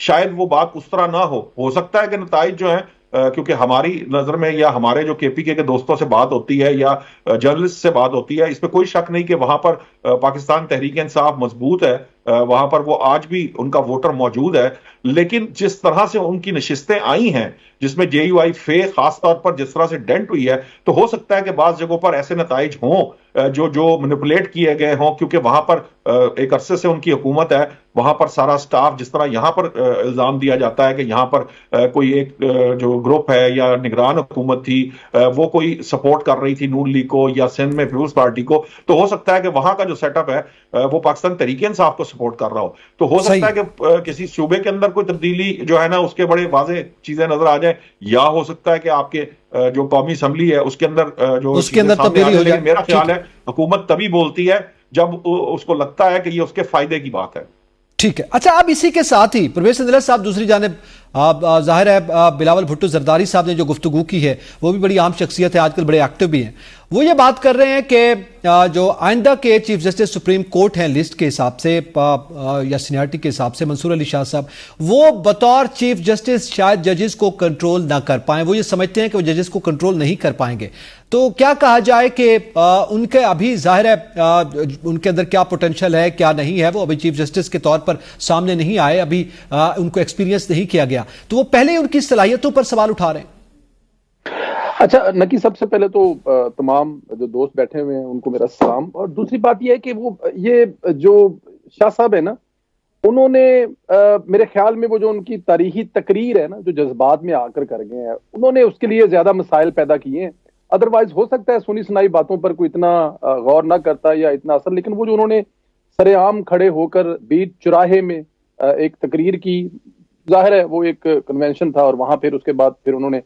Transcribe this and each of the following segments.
شاید وہ بات اس طرح نہ ہو سکتا ہے کہ نتائج جو ہیں کیونکہ ہماری نظر میں یا ہمارے جو کے پی کے دوستوں سے بات ہوتی ہے یا جرنلسٹ سے بات ہوتی ہے، اس پہ کوئی شک نہیں کہ وہاں پر پاکستان تحریک انصاف مضبوط ہے، وہاں پر وہ آج بھی ان کا ووٹر موجود ہے، لیکن جس طرح سے ان کی نشستیں آئی ہیں جس میں جے یو آئی فے خاص طور پر جس طرح سے ڈینٹ ہوئی ہے، تو ہو سکتا ہے کہ بعض جگہوں پر ایسے نتائج ہوں جو مینیپولیٹ کیے گئے ہوں، کیونکہ وہاں پر ایک عرصے سے ان کی حکومت ہے، وہاں پر سارا سٹاف جس طرح یہاں پر الزام دیا جاتا ہے کہ یہاں پر کوئی ایک جو گروپ ہے یا نگران حکومت تھی وہ کوئی سپورٹ کر رہی تھی نون لیگ کو یا سندھ میں پیپلز پارٹی کو، تو ہو سکتا ہے کہ وہاں کا جو سیٹ اپ ہے وہ پاکستان تحریک انصاف کو سپورٹ کر رہا تو ہو سکتا ہے کہ کسی صوبے کے اندر کوئی تبدیلی جو ہے نا اس کے بڑے واضح چیزیں نظر آ جائیں، یا ہو سکتا ہے کہ آپ کے جو قومی اسمبلی ہے اس کے اندر جو اس کے اندر تبدیلی ہو جائے۔ میرا خیال ہے حکومت تبھی بولتی ہے جب اس کو لگتا ہے کہ یہ اس کے فائدے کی بات ہے۔ ٹھیک ہے، اچھا اب اسی کے ساتھ ہی پرویز سندھلت صاحب دوسری جانب ظاہر ہے بلاول بھٹو زرداری صاحب نے جو گفتگو کی ہے وہ بھی بڑی عام شخصیت ہے، آج کل بڑے ایکٹیو بھی ہیں، وہ یہ بات کر رہے ہیں کہ جو آئندہ کے چیف جسٹس سپریم کورٹ ہیں لسٹ کے حساب سے یا سینیارٹی کے حساب سے منصور علی شاہ صاحب، وہ بطور چیف جسٹس شاید ججز کو کنٹرول نہ کر پائیں، وہ یہ سمجھتے ہیں کہ وہ ججز کو کنٹرول نہیں کر پائیں گے، تو کیا کہا جائے کہ ان کے ابھی ظاہر ہے ان کے اندر کیا پوٹینشل ہے کیا نہیں ہے، وہ ابھی چیف جسٹس کے طور پر سامنے نہیں آئے، ابھی ان کو ایکسپیرینس نہیں کیا گیا، تو وہ پہلے ان کی صلاحیتوں پر سوال اٹھا رہے ہیں۔ اچھا نکی، سب سے پہلے تو تمام جو دوست بیٹھے ہوئے ہیں ان کو میرا سلام، اور دوسری بات یہ ہے کہ وہ یہ جو شاہ صاحب ہے نا، انہوں نے میرے خیال میں وہ جو ان کی تاریخی تقریر ہے نا جو جذبات میں آ کر گئے ہیں، انہوں نے اس کے لیے زیادہ مسائل پیدا کیے ہیں، ادروائز ہو سکتا ہے سنی سنائی باتوں پر کوئی اتنا غور نہ کرتا یا اتنا اثر، لیکن وہ جو انہوں نے سر عام کھڑے ہو کر بیچ چوراہے میں ایک تقریر کی، ظاہر ہے وہ ایک کنونشن تھا، اور وہاں پھر اس کے بعد پھر انہوں نے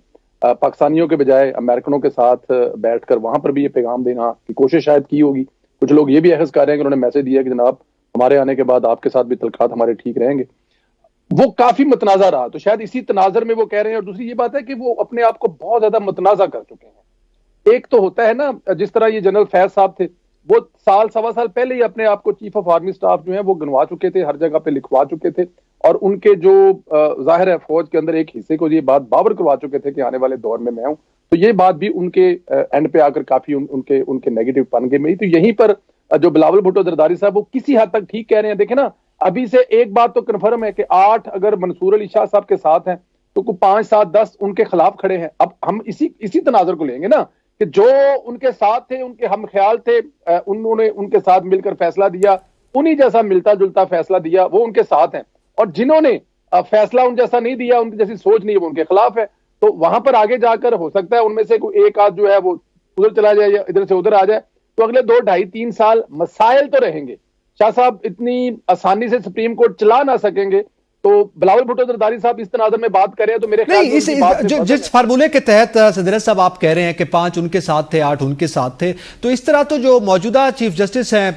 پاکستانیوں کے بجائے امریکنوں کے ساتھ بیٹھ کر وہاں پر بھی یہ پیغام دینا کی کوشش شاید کی ہوگی۔ کچھ لوگ یہ بھی احساس کر رہے ہیں کہ انہوں نے میسج دیا کہ جناب ہمارے آنے کے بعد آپ کے ساتھ بھی تعلقات ہمارے ٹھیک رہیں گے، وہ کافی متنازع رہا، تو شاید اسی تناظر میں وہ کہہ رہے ہیں۔ اور دوسری یہ بات ہے کہ وہ اپنے آپ کو بہت زیادہ متنازع کر چکے ہیں۔ ایک تو ہوتا ہے نا جس طرح یہ جنرل فیض صاحب تھے، وہ سال سوا سال پہلے ہی اپنے آپ کو چیف آف آرمی سٹاف جو ہیں وہ گنوا چکے تھے، ہر جگہ پہ لکھوا چکے تھے، اور ان کے جو ظاہر ہے فوج کے اندر ایک حصے کو یہ بات باور کروا چکے تھے کہ آنے والے دور میں ہوں، تو یہ بات بھی ان کے اینڈ پہ آ کر کافی ان کے نیگیٹو پن کے میں، تو یہیں پر جو بلاول بھٹو زرداری صاحب وہ کسی حد تک ٹھیک کہہ رہے ہیں۔ دیکھیں نا، ابھی سے ایک بات تو کنفرم ہے کہ 8 اگر منصور علی شاہ صاحب کے ساتھ ہیں تو کوئی 5 7 10 ان کے خلاف کھڑے ہیں۔ اب ہم اسی تناظر کو لیں گے نا کہ جو ان کے ساتھ تھے، ان کے ہم خیال تھے، انہوں نے ان کے ساتھ مل کر فیصلہ دیا، انہی جیسا ملتا جلتا فیصلہ دیا، وہ ان کے ساتھ ہیں، اور جنہوں نے فیصلہ ان جیسا نہیں دیا، ان کی جیسی سوچ نہیں ہے، وہ ان کے خلاف ہے۔ تو وہاں پر آگے جا کر ہو سکتا ہے ان میں سے کوئی ایک آدھ جو ہے وہ ادھر چلا جائے یا ادھر سے ادھر آ جائے، تو اگلے 2 2.5 3 سال مسائل تو رہیں گے۔ شاہ صاحب اتنی آسانی سے سپریم کورٹ چلا نہ سکیں گے، تو بلاول بھٹو زرداری صاحب اس تناظر میں بات کریں تو میرے خیال نہیں، جس فارمولے کے تحت سندھلت صاحب آپ کہہ رہے ہیں کہ 5 ان کے ساتھ تھے، 8 ان کے ساتھ تھے، تو اس طرح تو جو موجودہ چیف جسٹس ہیں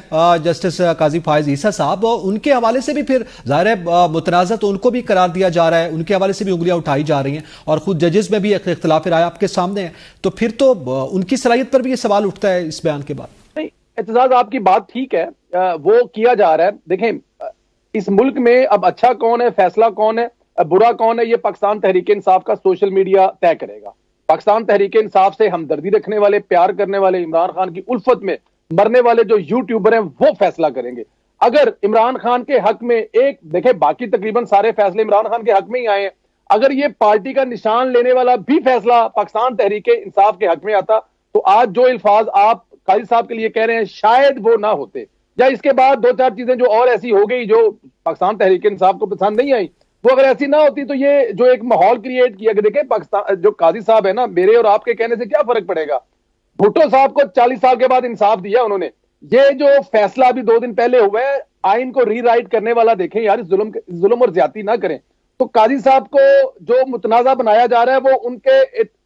جسٹس قاضی فائز عیسیٰ صاحب، ان کے حوالے سے بھی پھر ظاہر ہے متنازع تو ان کو بھی قرار دیا جا رہا ہے، ان کے حوالے سے بھی انگلیاں اٹھائی جا رہی ہیں، اور خود ججز میں بھی اختلاف رائے آپ کے سامنے ہے، تو پھر تو ان کی صلاحیت پر بھی یہ سوال اٹھتا ہے اس بیان کے بعد۔ نہیں، اعتزاز آپ کی بات ٹھیک ہے، وہ کیا جا رہا ہے۔ دیکھیں اس ملک میں اب اچھا کون ہے، فیصلہ کون ہے، برا کون ہے، یہ پاکستان تحریک انصاف کا سوشل میڈیا طے کرے گا۔ پاکستان تحریک انصاف سے ہمدردی رکھنے والے، پیار کرنے والے، عمران خان کی الفت میں مرنے والے جو یوٹیوبر ہیں وہ فیصلہ کریں گے۔ اگر عمران خان کے حق میں دیکھیں باقی تقریباً سارے فیصلے عمران خان کے حق میں ہی آئے ہیں، اگر یہ پارٹی کا نشان لینے والا بھی فیصلہ پاکستان تحریک انصاف کے حق میں آتا تو آج جو الفاظ آپ قاضی صاحب کے لیے کہہ رہے ہیں شاید وہ نہ ہوتے، یا اس کے بعد 2 4 چیزیں جو اور ایسی ہو گئی جو پاکستان تحریک انصاف کو پسند نہیں آئی، وہ اگر ایسی نہ ہوتی تو یہ جو ایک ماحول کریٹ کیا کہ دیکھیں پاکستان جو قاضی صاحب ہے نا، میرے اور آپ کے کہنے سے کیا فرق پڑے گا، بھٹو صاحب کو 40 سال کے بعد انصاف دیا انہوں نے۔ یہ جو فیصلہ ابھی 2 دن پہلے ہوا ہے، آئین کو ری رائٹ کرنے والا، دیکھیں یار ظلم اور زیادتی نہ کریں، تو قاضی صاحب کو جو متنازع بنایا جا رہا ہے وہ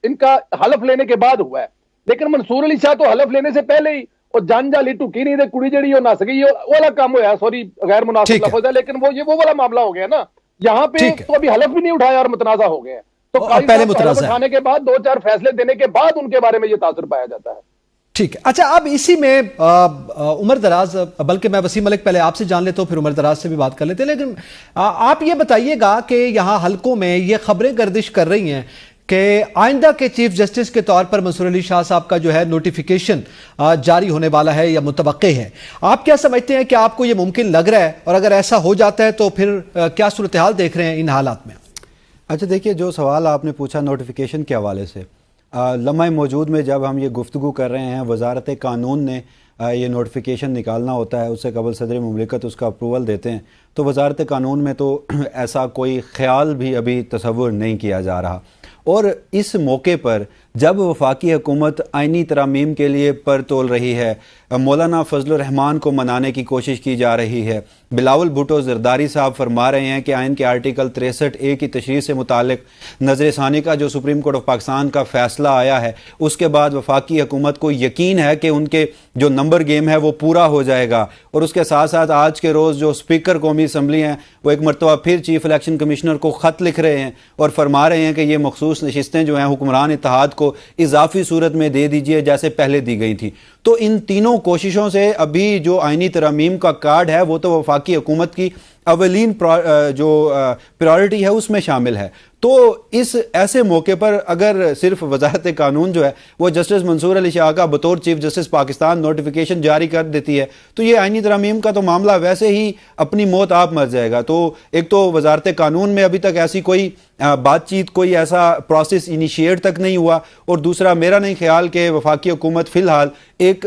ان کا حلف لینے کے بعد ہوا ہے، لیکن منصور علی شاہ تو حلف لینے سے پہلے ہی اور جان جالی ٹکی نہیں دے کڑی جڑی ہو نہ سکی، یہ والا کام ہوا ہے، سوری غیر مناسب لفظ ہے، لیکن وہ والا معاملہ ہو گیا نا، یہاں پہ تو ابھی حلف بھی نہیں اٹھایا اور متنازع ہو گئے ہیں، تو قاضی صاحب حلف اٹھانے کے بعد 2 4 فیصلے دینے کے بعد ان کے بارے میں یہ تاثر پایا جاتا ہے۔ ٹھیک ہے. اچھا اب اسی میں عمر دراز, بلکہ میں وسیم ملک پہلے آپ سے جان لیتا ہوں پھر عمر دراز سے بھی بات کر لیتے ہیں, لیکن آپ یہ بتائیے گا کہ یہاں حلقوں میں یہ خبریں گردش کر رہی ہیں کہ آئندہ کے چیف جسٹس کے طور پر منصور علی شاہ صاحب کا جو ہے نوٹیفیکیشن جاری ہونے والا ہے یا متوقع ہے. آپ کیا سمجھتے ہیں کہ آپ کو یہ ممکن لگ رہا ہے, اور اگر ایسا ہو جاتا ہے تو پھر کیا صورتحال دیکھ رہے ہیں ان حالات میں؟ اچھا دیکھیے, جو سوال آپ نے پوچھا نوٹیفیکیشن کے حوالے سے, لمحہ موجود میں جب ہم یہ گفتگو کر رہے ہیں وزارت قانون نے یہ نوٹیفیکیشن نکالنا ہوتا ہے, اس سے قبل صدر مملکت اس کا اپروول دیتے ہیں, تو وزارت قانون میں تو ایسا کوئی خیال بھی ابھی تصور نہیں کیا جا رہا. اور اس موقع پر جب وفاقی حکومت آئینی ترامیم کے لیے پر تول رہی ہے, مولانا فضل الرحمان کو منانے کی کوشش کی جا رہی ہے, بلاول بھٹو زرداری صاحب فرما رہے ہیں کہ آئین کے آرٹیکل 63A کی تشریح سے متعلق نظر ثانی کا جو سپریم کورٹ آف پاکستان کا فیصلہ آیا ہے, اس کے بعد وفاقی حکومت کو یقین ہے کہ ان کے جو نمبر گیم ہے وہ پورا ہو جائے گا. اور اس کے ساتھ ساتھ آج کے روز جو اسپیکر قومی اسمبلی ہیں وہ ایک مرتبہ پھر چیف الیکشن کمشنر کو خط لکھ رہے ہیں اور فرما رہے ہیں کہ یہ مخصوص نشستیں جو ہیں حکمران اتحاد کو اضافی صورت میں دے دیجئے جیسے پہلے دی گئی تھی. تو ان تینوں کوششوں سے ابھی جو آئینی ترامیم کا کارڈ ہے وہ تو وفاقی حکومت کی اولین جو پرائورٹی ہے اس میں شامل ہے. تو اس ایسے موقع پر اگر صرف وزارت قانون جو ہے وہ جسٹس منصور علی شاہ کا بطور چیف جسٹس پاکستان نوٹیفیکیشن جاری کر دیتی ہے تو یہ آئینی ترامیم کا تو معاملہ ویسے ہی اپنی موت آپ مر جائے گا. تو ایک تو وزارت قانون میں ابھی تک ایسی کوئی بات چیت, کوئی ایسا پروسیس انیشیٹ تک نہیں ہوا, اور دوسرا میرا نہیں خیال کہ وفاقی حکومت فی الحال ایک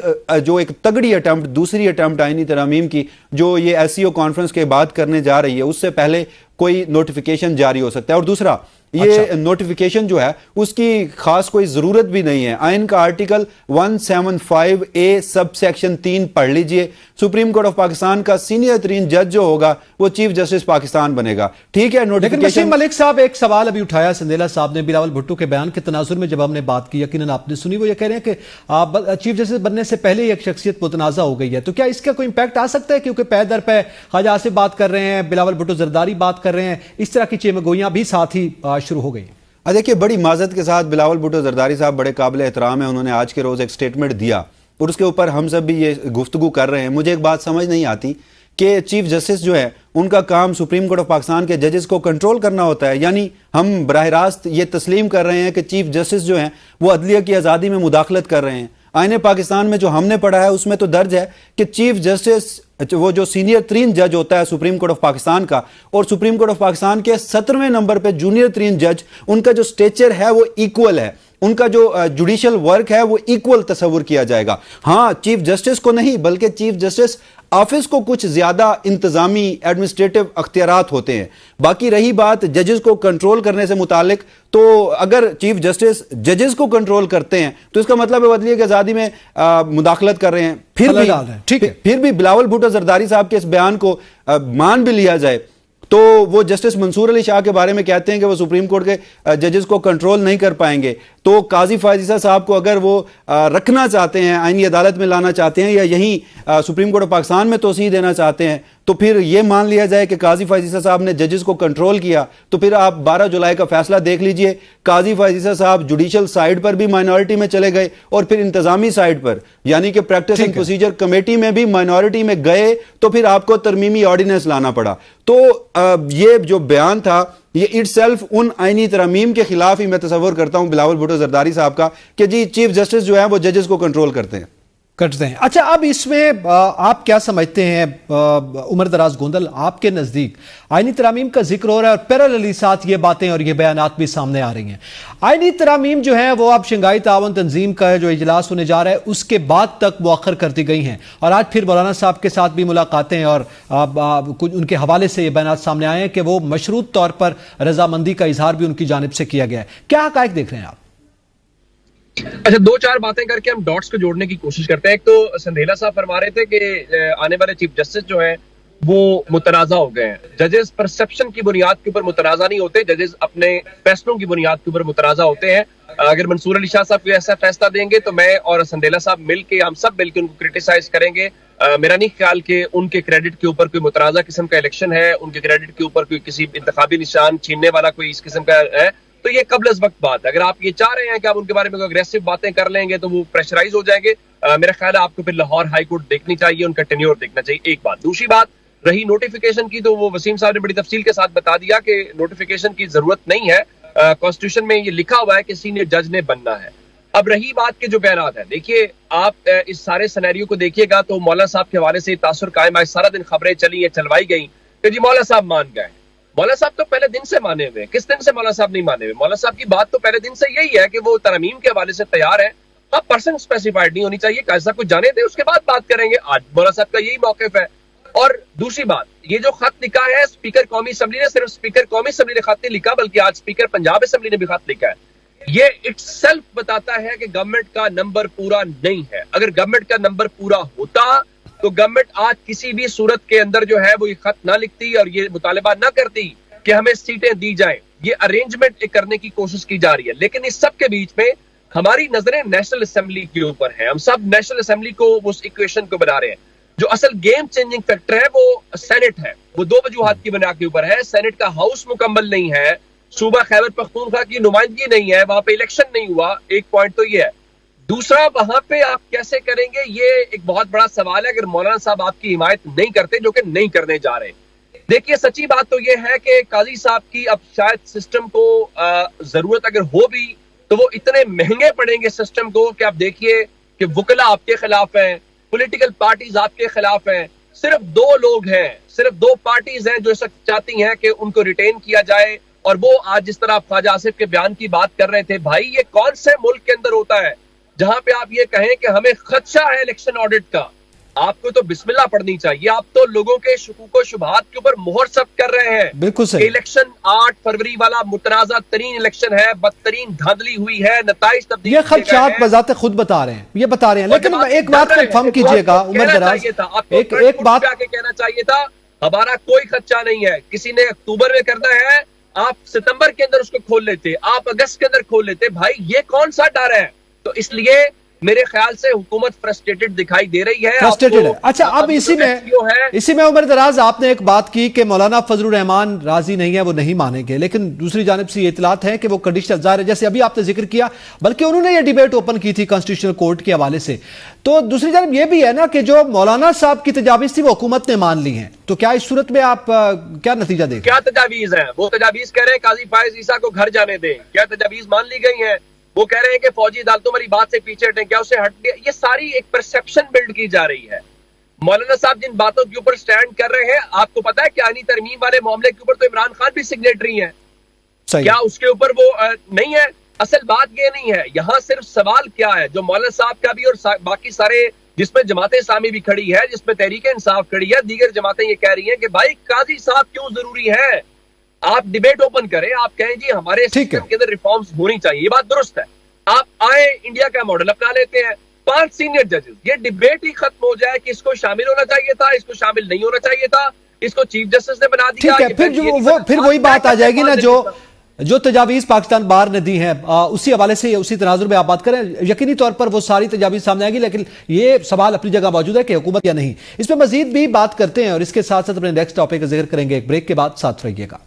تگڑی اٹمپٹ, دوسری اٹمپٹ آئینی ترامیم کی جو یہ ایس سی او کانفرنس کے بعد کرنے جا رہی ہے اس سے پہلے کوئی نوٹیفیکیشن جاری ہو سکتا ہے. اور دوسرا یہ نوٹیفیکیشن جو ہے اس کی خاص کوئی ضرورت بھی نہیں ہے. آئین کا آرٹیکل 175A سب سیکشن 3 پڑھ لیجئے, سپریم کورٹ آف پاکستان کا سینئر ترین جج جو ہوگا وہ چیف جسٹس پاکستان بنے گا. ٹھیک ہے, لیکن وسیم ملک صاحب ایک سوال ابھی اٹھایا سندیلا صاحب نے بلاول بھٹو کے بیان کے تناظر میں, جب ہم نے بات کی یقیناً آپ نے سنی, وہ یہ کہہ رہے ہیں کہ چیف جسٹس بننے سے پہلے ہی ایک شخصیت متنازع ہو گئی ہے, تو کیا اس کا کوئی امپیکٹ آ سکتا ہے؟ کیونکہ پے در پے خواجہ آصف بات کر رہے ہیں, بلاول بھٹو زرداری بات کر رہے ہیں, اس طرح کی چیمگوئیاں بھی ساتھ ہی شروع ہو گئی ہیں. دیکھیے بڑی معذرت کے ساتھ بلاول بھٹو زرداری صاحب بڑے قابل احترام ہیں, انہوں نے آج کے روز ایک سٹیٹمنٹ دیا اور اس کے اوپر ہم سب بھی یہ گفتگو کر رہے ہیں. مجھے ایک بات سمجھ نہیں آتی کہ چیف جسٹس جو ہے ان کا کام سپریم کورٹ آف پاکستان کے ججز کو کنٹرول کرنا ہوتا ہے, یعنی ہم براہ راست یہ تسلیم کر رہے ہیں کہ چیف جسٹس جو ہیں وہ عدلیہ کی آزادی میں مداخلت کر رہے ہیں. آئین پاکستان میں جو ہم نے پڑھا ہے اس میں تو درج ہے کہ چیف جسٹس وہ جو سینئر ترین جج ہوتا ہے سپریم کورٹ آف پاکستان کا, اور سپریم کورٹ آف پاکستان کے 17ویں نمبر پہ جونیئر ترین جج, ان کا جو سٹیچر ہے وہ ایکول ہے, ان کا جو جوڈیشل ورک ہے وہ ایکول تصور کیا جائے گا. ہاں چیف جسٹس کو نہیں بلکہ چیف جسٹس آفس کو کچھ زیادہ انتظامی ایڈمنسٹریٹو اختیارات ہوتے ہیں. باقی رہی بات ججز کو کنٹرول کرنے سے متعلق, تو اگر چیف جسٹس ججز کو کنٹرول کرتے ہیں تو اس کا مطلب ہے عدلیہ کی آزادی میں مداخلت کر رہے ہیں. پھر بھی بلاول بھٹو زرداری صاحب کے اس بیان کو مان بھی لیا جائے تو وہ جسٹس منصور علی شاہ کے بارے میں کہتے ہیں کہ وہ سپریم کورٹ کے ججز کو کنٹرول نہیں کر پائیں گے. تو قاضی فائز عیسیٰ صاحب کو اگر وہ رکھنا چاہتے ہیں, آئینی عدالت میں لانا چاہتے ہیں, یا یہیں سپریم کورٹ آف پاکستان میں توسیع دینا چاہتے ہیں, تو پھر یہ مان لیا جائے کہ قاضی فائز عیسیٰ صاحب نے ججز کو کنٹرول کیا, تو پھر آپ 12 جولائی کا فیصلہ دیکھ لیجئے. قاضی فائز عیسیٰ صاحب جوڈیشل سائیڈ پر بھی مائنورٹی میں چلے گئے اور پھر انتظامی سائیڈ پر یعنی کہ پریکٹس اینڈ پروسیجر کمیٹی میں بھی مائنورٹی میں گئے, تو پھر آپ کو ترمیمی آرڈیننس لانا پڑا. تو یہ جو بیان تھا یہ اٹ سیلف ان آئینی ترامیم کے خلاف ہی میں تصور کرتا ہوں بلاول بھٹو زرداری صاحب کا کہ جی چیف جسٹس جو ہیں وہ ججز کو کنٹرول کرتے ہیں. اچھا اب اس میں آپ کیا سمجھتے ہیں عمر دراز گوندل, آپ کے نزدیک آئینی ترامیم کا ذکر ہو رہا ہے اور پیراللی ساتھ یہ باتیں اور یہ بیانات بھی سامنے آ رہی ہیں. آئینی ترامیم جو ہیں وہ اب شنگھائی تعاون تنظیم کا جو اجلاس ہونے جا رہا ہے اس کے بعد تک مؤخر کر دی گئی ہیں, اور آج پھر مولانا صاحب کے ساتھ بھی ملاقاتیں اور ان کے حوالے سے یہ بیانات سامنے آئے ہیں کہ وہ مشروط طور پر رضامندی کا اظہار بھی ان کی جانب سے کیا گیا ہے. کیا حقائق دیکھ رہے ہیں آپ؟ اچھا 2-4 باتیں کر کے ہم ڈاٹس کو جوڑنے کی کوشش کرتے ہیں. ایک تو سندھیلا صاحب فرما رہے تھے کہ آنے والے چیف جسٹس جو ہیں وہ متنازع ہو گئے ہیں. ججز پرسپشن کی بنیاد کے اوپر متنازع نہیں ہوتے, ججز اپنے فیصلوں کی بنیاد کے اوپر متنازع ہوتے ہیں. اگر منصور علی شاہ صاحب کوئی ایسا فیصلہ دیں گے تو میں اور سندھیلا صاحب مل کے, ہم سب مل کے ان کو کرٹیسائز کریں گے. میرا نہیں خیال کہ ان کے کریڈٹ کے اوپر کوئی متنازع قسم کا الیکشن ہے, ان کے کریڈٹ کے اوپر کوئی کسی انتخابی نشان چھیننے والا کوئی اس قسم کا ہے. تو یہ قبل از وقت بات ہے. اگر آپ یہ چاہ رہے ہیں کہ آپ ان کے بارے میں اگریسو باتیں کر لیں گے تو وہ پریشرائز ہو جائیں گے, میرا خیال ہے آپ کو پھر لاہور ہائی کورٹ دیکھنی چاہیے, ان کا ٹینیور دیکھنا چاہیے. ایک بات. دوسری بات رہی نوٹیفیکیشن کی, تو وہ وسیم صاحب نے بڑی تفصیل کے ساتھ بتا دیا کہ نوٹیفیکیشن کی ضرورت نہیں ہے, کانسٹیٹیوشن میں یہ لکھا ہوا ہے کہ سینئر جج نے بننا ہے. اب رہی بات کے جو بیانات ہیں, دیکھیے آپ اس سارے سینیریو کو دیکھیے گا تو مولانا صاحب کے حوالے سے تاثر قائم ہے. سارا دن خبریں چلی ہیں, چلوائی گئی کہ جی مولانا صاحب مان گئے. مولانا صاحب تو پہلے دن سے مانے ہوئے. کس دن سے مولانا صاحب نہیں مانے ہوئے؟ مولانا صاحب کی بات تو پہلے دن سے یہی ہے کہ وہ ترمیم کے حوالے سے تیار ہیں. اب پرسن اسپیسیفائڈ نہیں ہونی چاہیے, قاضی صاحب کو جانے دیں, اس کے بعد بات کریں گے. آج مولانا صاحب کا یہی موقف ہے. اور دوسری بات, یہ جو خط لکھا ہے اسپیکر قومی اسمبلی نے, صرف اسپیکر قومی اسمبلی نے خط نہیں لکھا بلکہ آج اسپیکر پنجاب اسمبلی نے بھی خط لکھا ہے. یہ اٹ سیلف بتاتا ہے کہ گورنمنٹ کا نمبر پورا نہیں ہے. اگر گورنمنٹ کا نمبر پورا ہوتا تو گورنمنٹ آج کسی بھی صورت کے اندر جو ہے وہ یہ خط نہ لکھتی اور یہ مطالبہ نہ کرتی کہ ہمیں سیٹیں دی جائیں. یہ ارینجمنٹ کرنے کی کوشش کی جا رہی ہے, لیکن اس سب کے بیچ میں ہماری نظریں نیشنل اسمبلی کے اوپر ہیں. ہم سب نیشنل اسمبلی کو اس ایکویشن کو بنا رہے ہیں. جو اصل گیم چینجنگ فیکٹر ہے وہ سینٹ ہے. وہ دو وجوہات کی بنا کے اوپر ہے. سینٹ کا ہاؤس مکمل نہیں ہے, صوبہ خیبر پختونخوا کی نمائندگی نہیں ہے, وہاں پہ الیکشن نہیں ہوا. ایک پوائنٹ تو یہ ہے. دوسرا, وہاں پہ آپ کیسے کریں گے, یہ ایک بہت بڑا سوال ہے. اگر مولانا صاحب آپ کی حمایت نہیں کرتے, جو کہ نہیں کرنے جا رہے. دیکھیے سچی بات تو یہ ہے کہ قاضی صاحب کی اب شاید سسٹم کو ضرورت اگر ہو بھی تو وہ اتنے مہنگے پڑیں گے سسٹم کو کہ آپ دیکھیے کہ وکلا آپ کے خلاف ہیں, پولیٹیکل پارٹیز آپ کے خلاف ہیں. صرف دو لوگ ہیں, صرف دو پارٹیز ہیں جو اس وقت چاہتی ہیں کہ ان کو ریٹین کیا جائے. اور وہ آج جس طرح آپ خواجہ آصف کے بیان کی بات کر رہے تھے, بھائی یہ کون سے ملک کے اندر ہوتا ہے جہاں پہ آپ یہ کہیں کہ ہمیں خدشہ ہے الیکشن آڈٹ کا. آپ کو تو بسم اللہ پڑھنی چاہیے. آپ تو لوگوں کے شکوک و شبہات کے اوپر مہر سب کر رہے ہیں. بالکل صحیح. الیکشن 8 فروری والا متنازع ترین الیکشن ہے, بدترین دھاندلی ہوئی ہے, نتائج تبدیل. یہ خدشات بذات خود بتا رہے ہیں, یہ بتا رہے ہیں. لیکن ایک بات کنفرم کیجئے گا عمر دراز, ایک بات کہنا چاہیے تھا, ہمارا کوئی خدشہ نہیں ہے. کسی نے اکتوبر میں کرنا ہے, آپ ستمبر کے اندر اس کو کھول لیتے, آپ اگست کے اندر کھول لیتے. بھائی یہ کون سا ڈر ہے؟ تو اس لیے میرے خیال سے حکومت فرسٹریٹڈ دکھائی دے رہی ہے. اچھا, اب اسی میں عمر دراز آپ نے ایک بات کی کہ مولانا فضل الرحمان راضی نہیں ہے, وہ نہیں مانیں گے. لیکن دوسری جانب سے یہ اطلاعات ہیں کہ وہ کنڈیشنل ظاہر ہے, جیسے ابھی آپ نے ذکر کیا, بلکہ انہوں نے یہ ڈیبیٹ اوپن کی تھی کانسٹیٹیوشنل کورٹ کے حوالے سے. تو دوسری جانب یہ بھی ہے نا کہ جو مولانا صاحب کی تجاویز تھی وہ حکومت نے مان لی ہیں. تو کیا اس صورت میں آپ کیا نتیجہ دیں گے؟ کیا تجاویز ہیں؟ وہ تجاویز کہہ رہے ہیں قاضی فائز عیسیٰ کو گھر جانے دیں. کیا تجاویز مان لی گئی ہیں؟ وہ کہہ رہے ہیں کہ فوجی عدالتوں ہماری بات سے پیچھے ہٹیں. کیا اسے ہٹ گیا؟ یہ ساری ایک پرسپشن بلڈ کی جا رہی ہے. مولانا صاحب جن باتوں کے اوپر سٹینڈ کر رہے ہیں, آپ کو پتا ہے کہ آئینی ترمیم والے معاملے کے اوپر تو عمران خان بھی سگنیٹری ہیں. کیا اس کے اوپر وہ نہیں ہے؟ اصل بات یہ نہیں ہے. یہاں صرف سوال کیا ہے, جو مولانا صاحب کا بھی اور باقی سارے, جس میں جماعت اسلامی بھی کھڑی ہے, جس میں تحریک انصاف کھڑی ہے, دیگر جماعتیں یہ کہہ رہی ہیں کہ بھائی قاضی صاحب کیوں ضروری ہے. آپ ڈیبیٹ اوپن کریں, آپ کہیں جی ہمارے سسٹم کے اندر ریفارمز ہونی چاہیے, یہ بات درست ہے. آپ آئیں, انڈیا کا ماڈل اپنا لیتے ہیں, 5 سینئر ججز, یہ ڈیبیٹ ہی ختم ہو جائے کہ اس کو شامل ہونا چاہیے تھا, اس کو شامل نہیں ہونا چاہیے تھا, اس کو چیف جسٹس نے بنا دیا. پھر وہی بات آ جائے گی نا جو تجاویز پاکستان بار نے دی ہیں, اسی حوالے سے اسی تناظر میں آپ بات کریں. یقینی طور پر وہ ساری تجاویز سامنے آئیں گی, لیکن یہ سوال اپنی جگہ موجود ہے کہ حکومت یا نہیں. اس پہ مزید بھی بات کرتے ہیں اور اس کے ساتھ ساتھ اپنے نیکسٹ ٹاپک کا ذکر کریں گے. ایک بریک کے بعد ساتھ رہیے گا.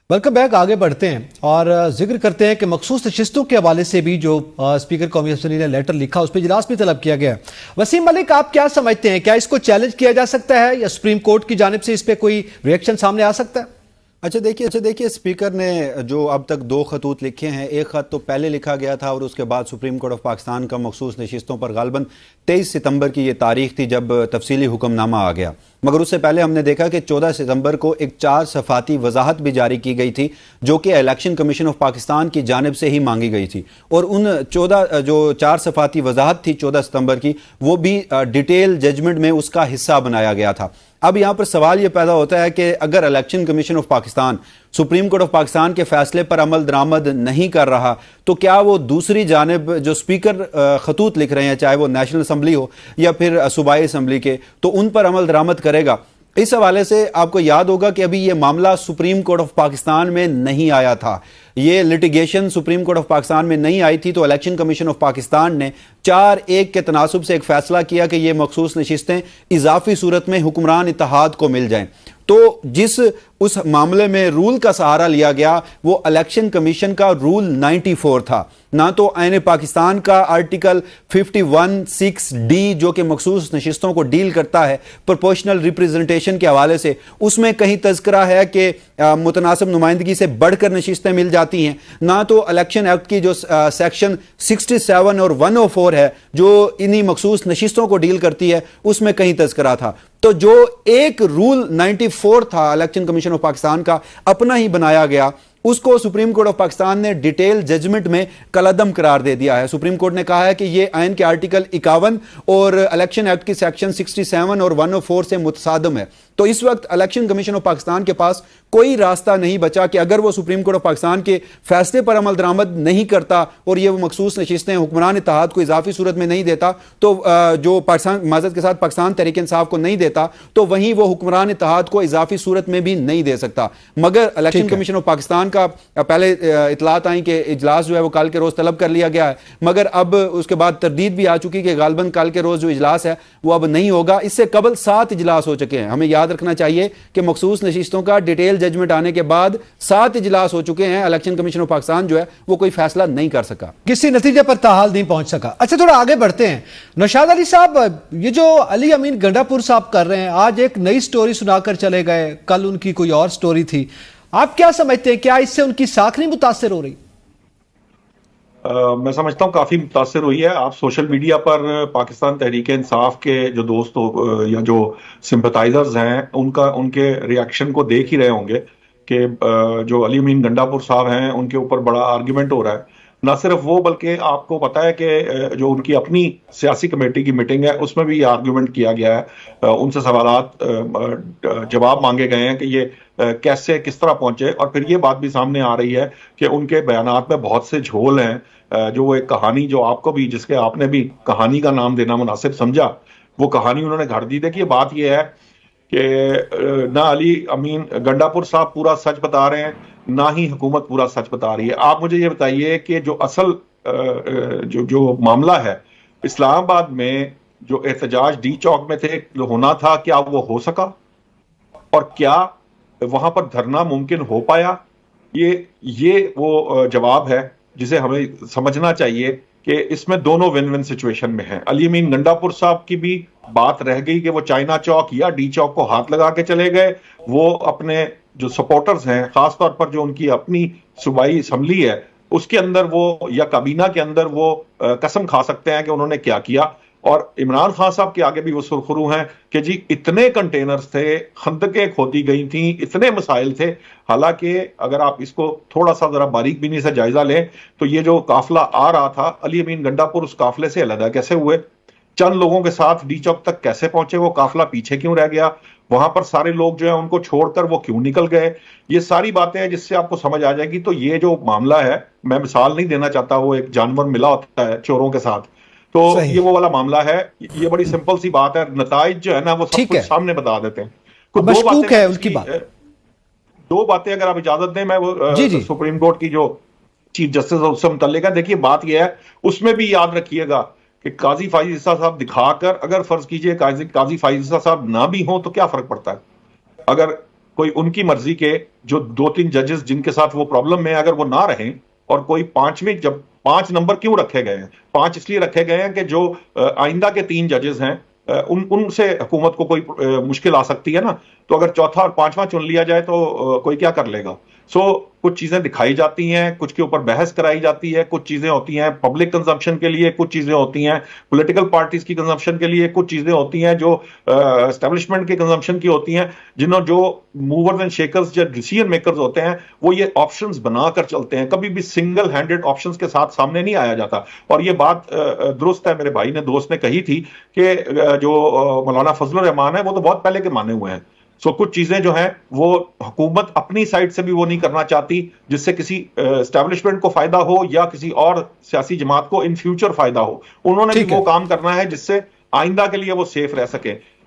Welcome back. آگے بڑھتے ہیں اور ذکر کرتے ہیں کہ مخصوص نشستوں کے حوالے سے بھی جو اسپیکر قومی اسمبلی نے لیٹر لکھا, اس پہ اجلاس بھی طلب کیا گیا ہے. وسیم ملک, آپ کیا سمجھتے ہیں, کیا اس کو چیلنج کیا جا سکتا ہے یا سپریم کورٹ کی جانب سے اس پہ کوئی ریئیکشن سامنے آ سکتا ہے؟ اچھا دیکھیے اسپیکر نے جو اب تک 2 خطوط لکھے ہیں, ایک خط تو پہلے لکھا گیا تھا اور اس کے بعد سپریم کورٹ آف پاکستان کا مخصوص نشستوں پر غالباً 23 ستمبر کی یہ تاریخ تھی جب تفصیلی حکم نامہ آ گیا. مگر اس سے پہلے ہم نے دیکھا کہ 14 ستمبر کو ایک 4 صفحاتی وضاحت بھی جاری کی گئی تھی جو کہ الیکشن کمیشن آف پاکستان کی جانب سے ہی مانگی گئی تھی. اور ان 4 صفحاتی وضاحت تھی 14 ستمبر کی, وہ بھی ڈیٹیل ججمنٹ میں اس کا حصہ بنایا گیا تھا. اب یہاں پر سوال یہ پیدا ہوتا ہے کہ اگر election commission of Pakistan supreme court of Pakistan کے فیصلے پر عمل درآمد نہیں کر رہا تو کیا وہ دوسری جانب جو اسپیکر خطوط لکھ رہے ہیں, چاہے وہ نیشنل اسمبلی ہو یا پھر صوبائی اسمبلی کے, تو ان پر عمل درآمد کرے گا؟ اس حوالے سے آپ کو یاد ہوگا کہ ابھی یہ معاملہ سپریم کورٹ آف پاکستان میں نہیں آیا تھا. یہ litigation supreme court of Pakistan میں نہیں آئی تھی تو الیکشن کمیشن آف پاکستان نے 4-1 کے تناسب سے ایک فیصلہ کیا کہ یہ مخصوص نشستیں اضافی صورت میں حکمران اتحاد کو مل جائیں. تو جس اس معاملے میں رول کا سہارا لیا گیا وہ الیکشن کمیشن کا رول 94 تھا، نہ تو آئین پاکستان کا آرٹیکل 51(6)D جو کہ مخصوص نشستوں کو ڈیل کرتا ہے پروپورشنل ریپریزنٹیشن کے حوالے سے، اس میں کہیں تذکرہ ہے کہ متناسب نمائندگی سے بڑھ کر نشستیں مل جاتی ہیں، نہ تو الیکشن ایکٹ کی جو سیکشن 67 اور 104 ہے جو انہی مخصوص نشستوں کو ڈیل کرتی ہے اس میں کہیں تذکرہ تھا۔ تو جو ایک رول 94 تھا الیکشن کمیشن آف پاکستان کا اپنا ہی بنایا گیا، اس کو سپریم کورٹ آف پاکستان نے ڈیٹیل ججمنٹ میں کالعدم قرار دے دیا ہے۔ سپریم کورٹ نے کہا ہے کہ یہ آئین کے آرٹیکل 51 اور الیکشن ایکٹ کی سیکشن 67 اور 104 سے متصادم ہے۔ تو اس وقت الیکشن کمیشن آف پاکستان کے پاس کوئی راستہ نہیں بچا کہ اگر وہ سپریم کورٹ آف پاکستان کے فیصلے پر عمل درآمد نہیں کرتا اور یہ وہ مخصوص نشستیں حکمران اتحاد کو اضافی صورت میں نہیں دیتا، تو جو پاکستان معذرت کے ساتھ پاکستان تحریک انصاف کو نہیں دیتا، تو وہیں وہ حکمران اتحاد کو اضافی صورت میں بھی نہیں دے سکتا۔ مگر الیکشن کمیشن آف پاکستان کا پہلے اطلاعات آئیں کہ اجلاس جو ہے وہ کل کے روز طلب کر لیا گیا ہے، مگر اب اس کے بعد تردید بھی آ چکی کہ غالباً کل کے روز جو اجلاس ہے وہ اب نہیں ہوگا۔ اس سے قبل 7 اجلاس ہو چکے ہیں۔ ہمیں یاد رکھنا چاہیے کہ مخصوص نشستوں کا ڈیٹیل ججمنٹ آنے کے بعد 7 اجلاس ہو چکے ہیں، الیکشن کمیشن آف پاکستان جو ہے وہ کوئی فیصلہ نہیں کر سکا، کسی نتیجے پر تاحال نہیں پہنچ سکا۔ اچھا تھوڑا آگے بڑھتے ہیں۔ نوشاد علی صاحب، یہ جو علی امین گنڈا پور صاحب کر رہے ہیں، آج ایک نئی سٹوری سنا کر چلے گئے، کل ان کی کوئی اور سٹوری تھی، آپ کیا سمجھتے ہیں؟ کیا اس سے ان کی ساکھ نہیں متاثر ہو رہی؟ میں سمجھتا ہوں کافی متاثر ہوئی ہے۔ آپ سوشل میڈیا پر پاکستان تحریک انصاف کے جو دوست یا جو سمپتائزرز ہیں ان کے ریاکشن کو دیکھ ہی رہے ہوں گے کہ جو علی امین گنڈا پور صاحب ہیں ان کے اوپر بڑا آرگیومنٹ ہو رہا ہے۔ نہ صرف وہ بلکہ آپ کو پتا ہے کہ جو ان کی اپنی سیاسی کمیٹی کی میٹنگ ہے اس میں بھی یہ آرگیومنٹ کیا گیا ہے، ان سے سوالات جواب مانگے گئے ہیں کہ یہ کیسے کس طرح پہنچے، اور پھر یہ بات بھی سامنے آ رہی ہے کہ ان کے بیانات میں بہت سے جھول ہیں، جو وہ ایک کہانی جو آپ کو بھی جس کے آپ نے بھی کہانی کا نام دینا مناسب سمجھا، وہ کہانی انہوں نے گھڑ دی۔ دیکھیے بات یہ ہے کہ نہ علی امین گنڈا پور صاحب پورا سچ بتا رہے ہیں، نہ ہی حکومت پورا سچ بتا رہی ہے۔ آپ مجھے یہ بتائیے کہ جو اصل جو معاملہ ہے اسلام آباد میں، جو احتجاج ڈی چوک میں تھے جو ہونا تھا، کیا وہ ہو سکا؟ اور کیا وہاں پر دھرنا ممکن ہو پایا؟ یہ وہ جواب ہے جسے ہمیں سمجھنا چاہیے کہ اس میں دونوں ون ون سچویشن میں ہیں۔ علی امین گنڈا پور صاحب کی بھی بات رہ گئی کہ وہ چائنا چوک یا ڈی چوک کو ہاتھ لگا کے چلے گئے، وہ اپنے جو سپورٹرز ہیں، خاص طور پر جو ان کی اپنی صوبائی اسمبلی ہے اس کے اندر وہ یا کابینہ کے اندر وہ قسم کھا سکتے ہیں کہ انہوں نے کیا کیا۔ اور عمران خان صاحب کے آگے بھی وہ سرخرو ہیں کہ جی اتنے کنٹینرز تھے، خندقیں کھودی گئی تھیں، اتنے مسائل تھے۔ حالانکہ اگر آپ اس کو تھوڑا سا ذرا باریک بینی سے جائزہ لیں تو یہ جو قافلہ آ رہا تھا، علی امین گنڈا پور اس قافلے سے علیحدہ کیسے ہوئے؟ چند لوگوں کے ساتھ ڈی چوک تک کیسے پہنچے؟ وہ قافلہ پیچھے کیوں رہ گیا؟ وہاں پر سارے لوگ جو ہیں ان کو چھوڑ کر وہ کیوں نکل گئے؟ یہ ساری باتیں ہیں جس سے آپ کو سمجھ آ جائے گی۔ تو یہ جو معاملہ ہے، میں مثال نہیں دینا چاہتا، وہ ایک جانور ملا ہوتا ہے چوروں کے ساتھ، تو یہ وہ والا معاملہ ہے۔ یہ بڑی سمپل سی بات ہے، نتائج جو ہے نا وہ سب کچھ سامنے بتا دیتے ہیں۔ مشکوک ہے ان کی بات۔ دو باتیں اگر آپ اجازت دیں، میں وہ سپریم کورٹ کی جو چیف جسٹس ہے اس سے متعلق ہے۔ دیکھیے بات یہ ہے، اس میں بھی یاد رکھیے گا کہ قاضی فائز عیسیٰ صاحب دکھا کر، اگر فرض کیجئے قاضی فائز عیسیٰ صاحب نہ بھی ہوں تو کیا فرق پڑتا ہے؟ اگر کوئی ان کی مرضی کے جو 2-3 ججز جن کے ساتھ وہ پرابلم میں اگر وہ نہ رہیں، اور کوئی 5ویں، جب 5 نمبر کیوں رکھے گئے ہیں؟ 5 اس لیے رکھے گئے ہیں کہ جو آئندہ کے 3 ججز ہیں ان سے حکومت کو کوئی مشکل آ سکتی ہے نا، تو اگر چوتھا اور 5واں چن لیا جائے تو کوئی کیا کر لے گا؟ کچھ چیزیں دکھائی جاتی ہیں، کچھ کے اوپر بحث کرائی جاتی ہے، کچھ چیزیں ہوتی ہیں پبلک کنزمپشن کے لیے، کچھ چیزیں ہوتی ہیں پولیٹیکل پارٹیز کی کنزمپشن کے لیے، کچھ چیزیں ہوتی ہیں جو اسٹیبلشمنٹ کے کنزمپشن کی ہوتی ہیں، جو موورز اینڈ شیکرز یا ڈیسیژن میکرز ہوتے ہیں وہ یہ آپشنز بنا کر چلتے ہیں، کبھی بھی سنگل ہینڈڈ آپشنز کے ساتھ سامنے نہیں آیا جاتا۔ اور یہ بات درست ہے، میرے بھائی نے دوست نے کہی تھی کہ جو مولانا فضل الرحمان ہے وہ تو بہت پہلے کے مانے ہوئے ہیں۔ کچھ چیزیں جو ہیں وہ حکومت اپنی سائٹ سے بھی وہ نہیں کرنا چاہتی جس سے کسی اسٹیبلشمنٹ کو فائدہ ہو یا کسی اور سیاسی جماعت کو ان فیوچر فائدہ ہو۔ انہوں نے بھی وہ کام کرنا ہے جس سے آئندہ کے لیے وہ سیف رہ سکے۔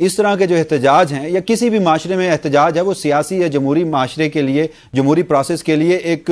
اس طرح کے جو احتجاج ہیں یا کسی بھی معاشرے میں احتجاج ہے وہ سیاسی یا جمہوری معاشرے کے لیے, جمہوری پروسیس کے لیے ایک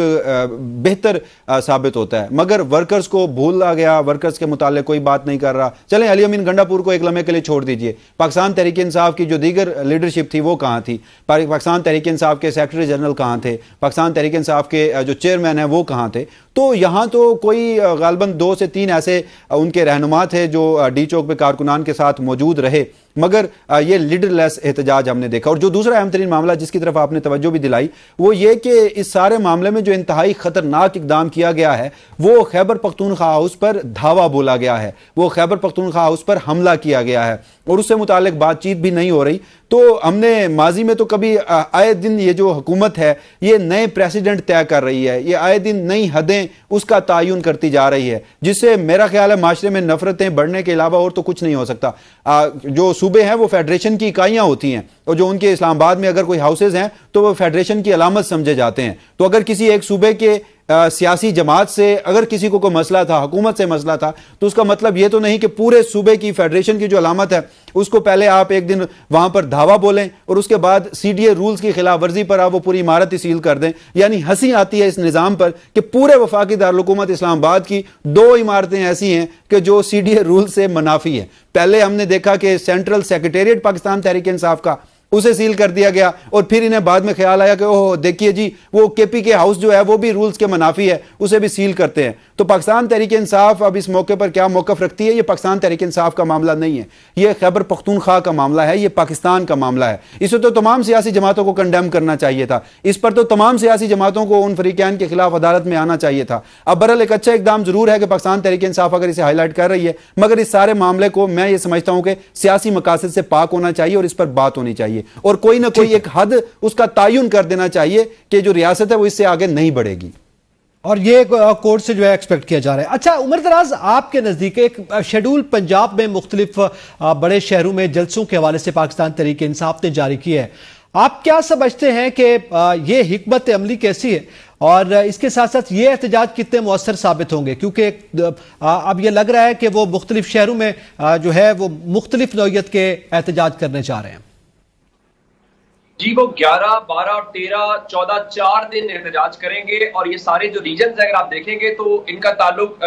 بہتر ثابت ہوتا ہے. مگر ورکرز کو بھولا گیا, ورکرز کے متعلق کوئی بات نہیں کر رہا. چلیں علی امین گنڈا پور کو ایک لمحے کے لیے چھوڑ دیجئے, پاکستان تحریک انصاف کی جو دیگر لیڈرشپ تھی وہ کہاں تھی؟ پاکستان تحریک انصاف کے سیکرٹری جنرل کہاں تھے؟ پاکستان تحریک انصاف کے جو چیئرمین ہیں وہ کہاں تھے؟ تو یہاں تو کوئی غالباً 2 سے 3 ایسے ان کے رہنما تھے جو ڈی چوک پہ کارکنان کے ساتھ موجود رہے, مگر یہ لیڈر لیس احتجاج ہم نے دیکھا. اور جو دوسرا اہم ترین معاملہ جس کی طرف آپ نے توجہ بھی دلائی وہ یہ کہ اس سارے معاملے میں جو انتہائی خطرناک اقدام کیا گیا ہے وہ خیبر پختونخوا ہاؤس پر دھاوا بولا گیا ہے, وہ خیبر پختونخوا ہاؤس پر حملہ کیا گیا ہے اور اس سے متعلق بات چیت بھی نہیں ہو رہی. تو ہم نے ماضی میں تو کبھی آئے دن یہ جو حکومت ہے یہ نئے پریسیڈنٹ طے کر رہی ہے, یہ آئے دن نئی حدیں اس کا تعین کرتی جا رہی ہے, جس سے میرا خیال ہے معاشرے میں نفرتیں بڑھنے کے علاوہ اور تو کچھ نہیں ہو سکتا. جو صوبے ہیں وہ فیڈریشن کی اکائیاں ہوتی ہیں اور جو ان کے اسلام آباد میں اگر کوئی ہاؤسز ہیں تو وہ فیڈریشن کی علامت سمجھے جاتے ہیں. تو اگر کسی ایک صوبے کے سیاسی جماعت سے اگر کسی کو کوئی مسئلہ تھا, حکومت سے مسئلہ تھا, تو اس کا مطلب یہ تو نہیں کہ پورے صوبے کی فیڈریشن کی جو علامت ہے اس کو پہلے آپ ایک دن وہاں پر دھاوا بولیں اور اس کے بعد سی ڈی اے رولز کی خلاف ورزی پر آپ وہ پوری عمارت ہی سیل کر دیں. یعنی ہنسی آتی ہے اس نظام پر کہ پورے وفاقی دارالحکومت اسلام آباد کی 2 عمارتیں ایسی ہیں کہ جو سی ڈی اے رول سے منافی ہیں. پہلے ہم نے دیکھا کہ سینٹرل سیکریٹریٹ پاکستان تحریک انصاف کا اسے سیل کر دیا گیا اور پھر انہیں بعد میں خیال آیا کہ اوہ دیکھیے جی وہ کے پی کے ہاؤس جو ہے وہ بھی رولز کے منافی ہے, اسے بھی سیل کرتے ہیں. تو پاکستان تحریک انصاف اب اس موقع پر کیا موقف رکھتی ہے؟ یہ پاکستان تحریک انصاف کا معاملہ نہیں ہے, یہ خیبر پختونخوا کا معاملہ ہے, یہ پاکستان کا معاملہ ہے. اسے تو تمام سیاسی جماعتوں کو کنڈیم کرنا چاہیے تھا, اس پر تو تمام سیاسی جماعتوں کو ان فریقین کے خلاف عدالت میں آنا چاہیے تھا. اب برحال ایک اچھا اقدام ضرور ہے کہ پاکستان تحریک انصاف اگر اسے ہائی لائٹ کر رہی ہے, مگر اس سارے معاملے کو میں یہ سمجھتا ہوں کہ سیاسی مقاصد سے پاک ہونا چاہیے اور اس پر بات ہونی چاہیے اور کوئی نہ کوئی ایک حد اس کا تعین کر دینا چاہیے کہ جو ریاست ہے وہ اس سے آگے نہیں بڑھے گی, اور یہ کورٹ سے جو ہے ایکسپیکٹ کیا جا رہا ہے. اچھا عمر دراز, آپ کے نزدیک ایک شیڈول پنجاب میں مختلف بڑے شہروں میں جلسوں کے حوالے سے پاکستان تحریک انصاف نے جاری کیا ہے, آپ کیا سمجھتے ہیں کہ یہ حکمت عملی کیسی ہے اور اس کے ساتھ ساتھ یہ احتجاج کتنے مؤثر ثابت ہوں گے؟ کیونکہ اب یہ لگ رہا ہے کہ وہ مختلف شہروں میں جو ہے وہ مختلف نوعیت کے احتجاج کرنے چاہ رہے ہیں. جی وہ 11, 12, 13, 14 4 دن احتجاج کریں گے اور یہ سارے جو ریجنز اگر آپ دیکھیں گے تو ان کا تعلق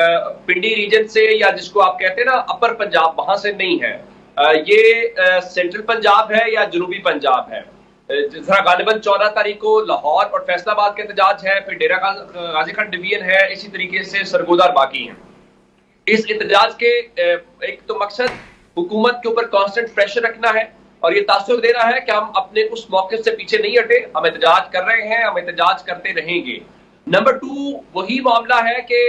پنڈی ریجن سے یا جس کو آپ کہتے ہیں نا اپر پنجاب وہاں سے نہیں ہے, یہ سینٹرل پنجاب ہے یا جنوبی پنجاب ہے. جس طرح غالباً 14 تاریخ کو لاہور اور فیصل آباد کا احتجاج ہے, پھر ڈیرہ غازی خان ڈویژن ہے, اسی طریقے سے سرگودا اور باقی ہیں. اس احتجاج کے ایک تو مقصد حکومت کے اوپر کانسٹنٹ پریشر رکھنا ہے اور یہ تاثر دینا ہے کہ ہم اپنے اس موقف سے پیچھے نہیں ہٹے, ہم احتجاج کر رہے ہیں, ہم احتجاج کرتے رہیں گے. نمبر 2 وہی معاملہ ہے کہ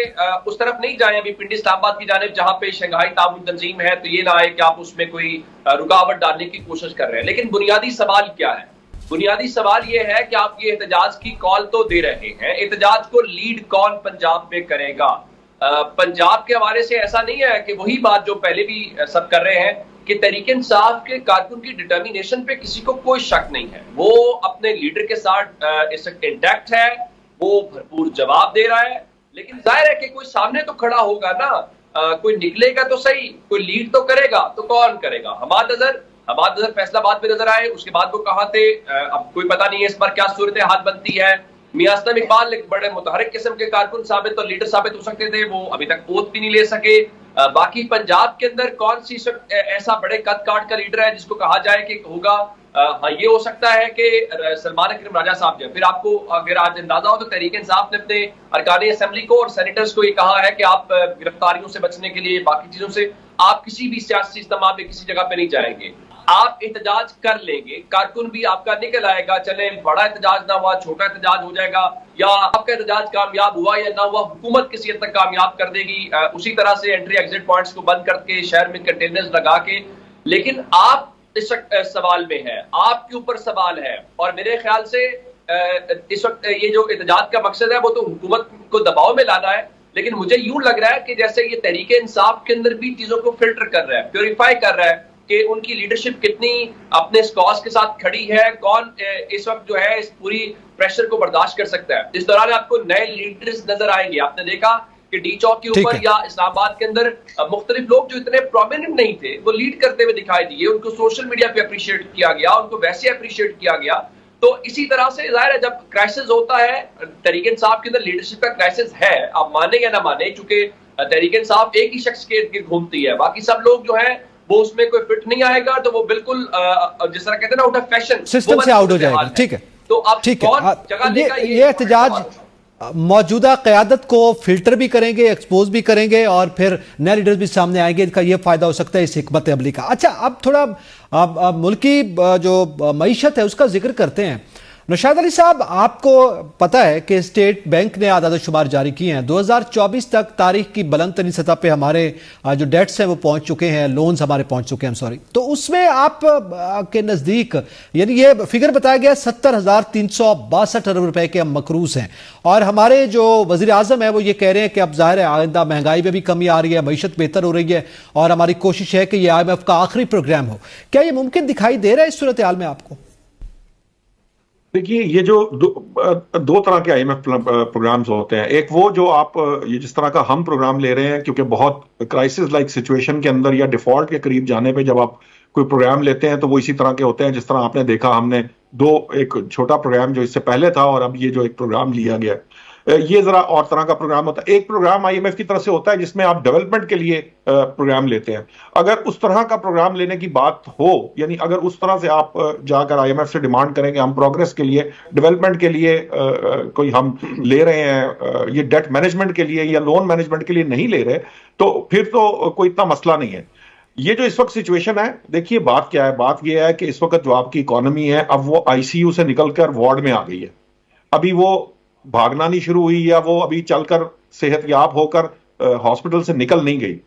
اس طرف نہیں جائیں ابھی پنڈی اسلام آباد کی جانب جہاں پہ شنگھائی تعاون تنظیم ہے, تو یہ نہ آئے کہ آپ اس میں کوئی رکاوٹ ڈالنے کی کوشش کر رہے ہیں. لیکن بنیادی سوال کیا ہے؟ بنیادی سوال یہ ہے کہ آپ یہ احتجاج کی کال تو دے رہے ہیں, احتجاج کو لیڈ کون پنجاب میں کرے گا؟ پنجاب کے حوالے سے ایسا نہیں ہے کہ وہی بات جو پہلے بھی سب کر رہے ہیں کہ تحریک انصاف کے کارکن کی ڈٹرمینیشن پہ کسی کو کوئی شک نہیں ہے, وہ اپنے لیڈر کے ساتھ اس وقت انٹیکٹ ہے, وہ بھرپور جواب دے رہا ہے. لیکن ظاہر ہے کہ کوئی سامنے تو کھڑا ہوگا نا, کوئی نکلے گا تو صحیح, کوئی لیڈ تو کرے گا, تو کون کرے گا؟ حماد اظہر فیصل آباد میں نظر آئے, اس کے بعد وہ کہاں تھے اب کوئی پتہ نہیں ہے اس پر کیا صورتحال بنتی ہے. میاں اسلم اقبال ایک بڑے متحرک قسم کے کارکن ثابت اور لیڈر ثابت ہو سکتے تھے, وہ ابھی تک اوت بھی نہیں لے سکے. باقی پنجاب کے اندر کون سی ایسا بڑے قد کاٹ کا لیڈر ہے جس کو کہا جائے کہ ہوگا؟ ہاں یہ ہو سکتا ہے کہ سلمان اکرم راجہ صاحب جو. پھر آپ کو اگر آج اندازہ ہو تو تحریک انصاف نے اپنے ارکان اسمبلی کو اور سینیٹرز کو یہ کہا ہے کہ آپ گرفتاریوں سے بچنے کے لیے, باقی چیزوں سے آپ کسی بھی سیاسی اجتماع میں کسی جگہ پہ نہیں جائیں گے. آپ احتجاج کر لیں گے, کارکن بھی آپ کا نکل آئے گا, چلیں بڑا احتجاج نہ ہوا چھوٹا احتجاج ہو جائے گا, یا آپ کا احتجاج کامیاب ہوا یا نہ ہوا حکومت کسی حد تک کامیاب کر دے گی اسی طرح سے انٹری ایگزٹ پوائنٹس کو بند کر کے شہر میں کنٹینرز لگا کے. لیکن آپ اس وقت سوال میں ہے, آپ کے اوپر سوال ہے, اور میرے خیال سے اس وقت یہ جو احتجاج کا مقصد ہے وہ تو حکومت کو دباؤ میں لانا ہے. لیکن مجھے یوں لگ رہا ہے کہ جیسے یہ تحریک انصاف کے اندر بھی چیزوں کو فلٹر کر رہا ہے, پیوریفائی کر رہا ہے کہ ان کی لیڈرشپ کتنی اپنے اس کاز کے ساتھ کھڑی ہے, کون اس وقت جو ہے اس پوری پریشر کو برداشت کر سکتا ہے. اس دوران آپ کو نئے لیڈرز نظر آئیں گے. آپ نے دیکھا کہ ڈی چوک کے اوپر یا اسلام آباد کے اندر مختلف لوگ جو اتنے پرومیننٹ نہیں تھے وہ لیڈ کرتے ہوئے دکھائی دیے, ان کو سوشل میڈیا پہ اپریشیٹ کیا گیا, ان کو ویسے اپریشیٹ کیا گیا. تو اسی طرح سے ظاہر ہے جب کرائسس ہوتا ہے, تحریک انصاف کے اندر لیڈرشپ کا کرائسس ہے, آپ مانیں یا نہ مانیں, چونکہ تحریک انصاف ایک ہی شخص کے ارد گھومتی ہے, باقی سب لوگ جو ہیں وہ اس میں کوئی فٹ نہیں آئے گا, تو وہ بالکل جس طرح کہتے ہیں نا آؤٹ آف فیشن سسٹم سے آؤٹ ہو جائے گا. ٹھیک ہے, تو اب کون جگہ لے گا, یہ احتجاج موجودہ قیادت کو فلٹر بھی کریں گے, ایکسپوز بھی کریں گے, اور پھر نئے لیڈرز بھی سامنے آئیں گے, ان کا یہ فائدہ ہو سکتا ہے اس حکمت عملی کا. اچھا, اب تھوڑا ملکی جو معیشت ہے اس کا ذکر کرتے ہیں. نشاد علی صاحب, آپ کو پتہ ہے کہ اسٹیٹ بینک نے اعداد و شمار جاری کیے ہیں. 2024 تک تاریخ کی بلند ترین سطح پہ ہمارے جو ڈیٹس ہیں وہ پہنچ چکے ہیں, لونز ہمارے پہنچ چکے ہیں, تو اس میں آپ کے نزدیک یعنی یہ فگر بتایا گیا 70,362 ارب روپے کے ہم مقروض ہیں, اور ہمارے جو وزیر اعظم ہیں وہ یہ کہہ رہے ہیں کہ اب ظاہر ہے آئندہ مہنگائی میں بھی کمی آ رہی ہے, معیشت بہتر ہو رہی ہے, اور ہماری کوشش ہے کہ یہ IMF کا آخری پروگرام ہو. کیا یہ ممکن دکھائی دے رہا ہے اس صورتحال میں آپ کو؟ دیکھیے, یہ جو دو طرح کے IMF پروگرامز ہوتے ہیں. ایک وہ جو آپ یہ جس طرح کا ہم پروگرام لے رہے ہیں, کیونکہ بہت کرائسس لائک سچویشن کے اندر یا ڈیفالٹ کے قریب جانے پہ جب آپ کوئی پروگرام لیتے ہیں تو وہ اسی طرح کے ہوتے ہیں جس طرح آپ نے دیکھا. ہم نے ایک چھوٹا پروگرام جو اس سے پہلے تھا, اور اب یہ جو ایک پروگرام لیا گیا, یہ ذرا اور طرح کا پروگرام ہوتا ہے. ایک پروگرام IMF کی طرف سے ہوتا ہے جس میں آپ ڈیولپمنٹ کے لیے پروگرام لیتے ہیں. اگر اس طرح کا پروگرام لینے کی بات ہو, یعنی اگر اس طرح سے آپ جا کر IMF سے ڈیمانڈ کریں کہ ہم پروگریس کے لیے, ڈیولپمنٹ کے لیے کوئی ہم لے رہے ہیں, یہ ڈیٹ مینجمنٹ کے لیے یا لون مینجمنٹ کے لیے نہیں لے رہے, تو پھر تو کوئی اتنا مسئلہ نہیں ہے. یہ جو اس وقت سچویشن ہے, دیکھیے بات کیا ہے, بات یہ ہے کہ اس وقت جو آپ کی اکانومی ہے اب وہ ICU سے نکل کر وارڈ میں آ گئی ہے. ابھی وہ بھاگنا نہیں شروع ہوئی, یا وہ ابھی چل کر صحت یاب ہو کر ہاسپٹل سے نکل نہیں گئی,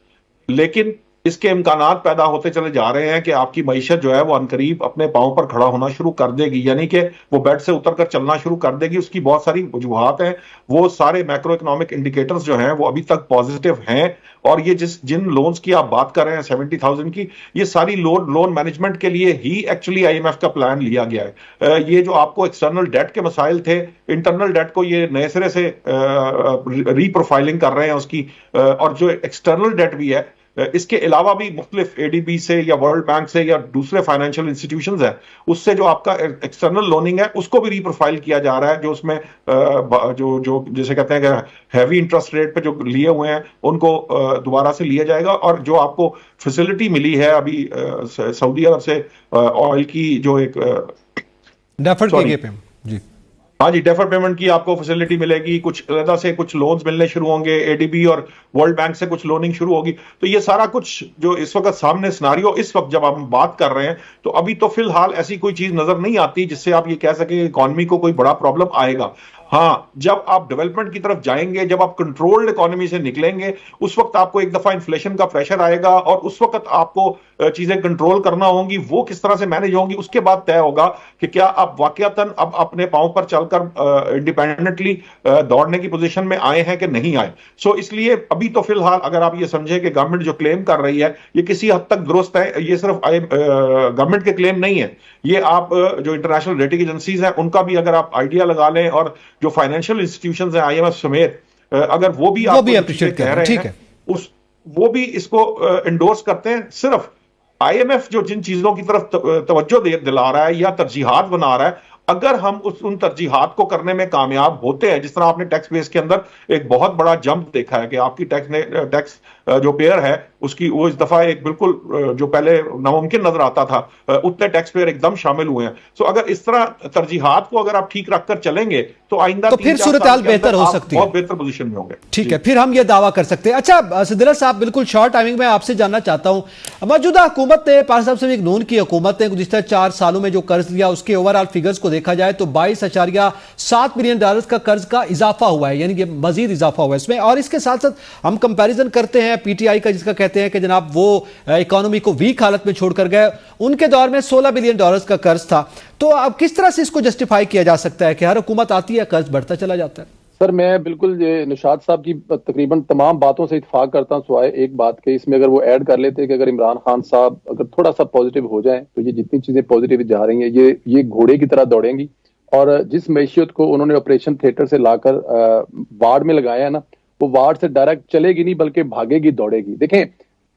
لیکن اس کے امکانات پیدا ہوتے چلے جا رہے ہیں کہ آپ کی معیشت جو ہے وہ عنقریب اپنے پاؤں پر کھڑا ہونا شروع کر دے گی, یعنی کہ وہ بیڈ سے اتر کر چلنا شروع کر دے گی. اس کی بہت ساری وجوہات ہیں, وہ سارے میکرو اکنامک انڈیکیٹرز جو ہیں وہ ابھی تک پازیٹیو ہیں, اور یہ جن لونز کی آپ بات کر رہے ہیں 70,000 کی, یہ ساری لون مینجمنٹ کے لیے ہی ایکچولی IMF کا پلان لیا گیا ہے. یہ جو آپ کو ایکسٹرنل ڈیٹ کے مسائل تھے, انٹرنل ڈیٹ کو یہ نئے سرے سے ری پروفائلنگ کر رہے ہیں اس کی, اور جو ایکسٹرنل ڈیٹ بھی ہے اس کے علاوہ بھی مختلف ADB سے یا ورلڈ بینک سے یا دوسرے فائنینشیل انسٹیٹیوشنز ہیں, اس سے جو آپ کا ایکسٹرنل لوننگ ہے اس کو بھی ری پروفائل کیا جا رہا ہے, جو اس میں جو جیسے کہتے ہیں کہ ہیوی انٹرسٹ ریٹ پہ جو لیے ہوئے ہیں ان کو دوبارہ سے لیا جائے گا. اور جو آپ کو فیسلٹی ملی ہے ابھی سعودی عرب سے آئل کی, جو ایک ہاں جی ڈیفر پیمنٹ کی آپ کو فیسلٹی ملے گی, کچھ علیحدہ سے کچھ لونز ملنے شروع ہوں گے, ADB اور ورلڈ بینک سے کچھ لوننگ شروع ہوگی. تو یہ سارا کچھ جو اس وقت سامنے سناریو اس وقت جب ہم بات کر رہے ہیں, تو ابھی تو فی الحال ایسی کوئی چیز نظر نہیں آتی جس سے آپ یہ کہہ سکیں کہ اکانومی کو کوئی بڑا پرابلم آئے گا. ہاں, جب آپ ڈیولپمنٹ کی طرف جائیں گے, جب آپ کنٹرولڈ اکانومی سے نکلیں گے, اس وقت آپ کو ایک دفعہ انفلیشن کا پریشر آئے گا, اور اس وقت آپ کو چیزیں کنٹرول کرنا ہوں گی. وہ کس طرح سے مینج ہوں گی اس کے بعد طے ہوگا کہ کیا آپ واقعتاً اب اپنے پاؤں پر چل کر انڈیپینڈنٹلی دوڑنے کی پوزیشن میں آئے ہیں کہ نہیں آئے. سو اس لیے ابھی تو فی الحال اگر آپ یہ سمجھیں کہ گورنمنٹ جو کلیم کر رہی ہے یہ کسی حد تک درست ہے, یہ صرف گورنمنٹ کے کلیم نہیں ہے, یہ آپ جو انٹرنیشنل ریٹنگ ایجنسیز ہیں ان کا بھی اگر آپ آئیڈیا لگا لیں, اور جو فائنینشیل انسٹیٹیوشنز ہیں IMF سمیت, اگر وہ بھی آپ کو کہہ رہے ہیں, وہ بھی اس کو انڈورس کرتے ہیں. صرف IMF جو جن چیزوں کی طرف توجہ دلا رہا ہے یا ترجیحات بنا رہا ہے, اگر ہم ان ترجیحات کو کرنے میں کامیاب ہوتے ہیں, جس طرح آپ نے ٹیکس بیس کے اندر ایک بہت بڑا جمپ دیکھا ہے کہ آپ کی ٹیکس جو پیئر ہے اس کی وہ اس دفعہ ایک بالکل جو پہلے ناممکن نظر آتا تھا, اتنے ٹیکس پیئر ایک دم شامل ہوئے ہیں. سو اگر اس طرح ترجیحات کو اگر آپ ٹھیک رکھ کر چلیں گے تو آئندہ تو پھر صورتحال بہتر ہو سکتی ہے, بہت بہتر پوزیشن میں ہوں گے. ٹھیک ہے, پھر ہم یہ دعویٰ کر سکتے ہیں. اچھا صدر صاحب, بالکل شارٹ ٹائمنگ میں آپ سے جاننا چاہتا ہوں, موجودہ حکومت نے پاکستان سے ایک نون کی حکومت نے گزشتہ 4 سالوں میں جو قرض لیا اس کے اوورآل فگرز کو دیکھا جائے تو 22.7 ملین ڈالر کا قرض کا اضافہ ہوا ہے, یعنی کہ مزید اضافہ ہوا ہے اس میں. اور اس کے ساتھ ساتھ ہم کمپیریزن کرتے ہیں PTI کا, جس کا کہتے ہیں کہ جناب وہ اکانومی کو ویک حالت میں چھوڑ کر گئے, ان کے دور میں 16 بلین ڈالرز کا قرض تھا. تو اب کس طرح سے اس کو جسٹیفائی کیا جا سکتا ہے کہ ہر حکومت آتی ہے قرض بڑھتا چلا جاتا ہے؟ سر میں بالکل یہ نشاد صاحب کی تقریباً تمام باتوں سے اتفاق کرتا ہوں, سوائے ایک بات کے اس میں اگر وہ ایڈ کر لیتے کہ اگر عمران خان صاحب اگر تھوڑا سا پازیٹیو ہو جائیں تو یہ جتنی چیزیں پازیٹیو جا رہی ہیں یہ گھوڑے کی طرح دوڑیں گی, اور جس معیشت کو انہوں نے آپریشن تھیٹر سے لا کر وارڈ میں لگایا ہے نا, وہ وارڈ سے ڈائریکٹ چلے گی نہیں بلکہ بھاگے گی دوڑے گی. دیکھیں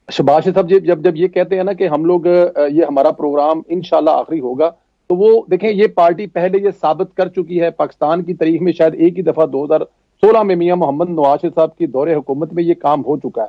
شہباز صاحب جب یہ کہتے ہیں نا کہ ہم لوگ یہ ہمارا پروگرام انشاءاللہ آخری ہوگا, تو وہ دیکھیں یہ پارٹی پہلے یہ ثابت کر چکی ہے پاکستان کی تاریخ میں, شاید ایک ہی دفعہ 2016 میں میاں محمد نواز شریف صاحب کی دور حکومت میں یہ کام ہو چکا ہے.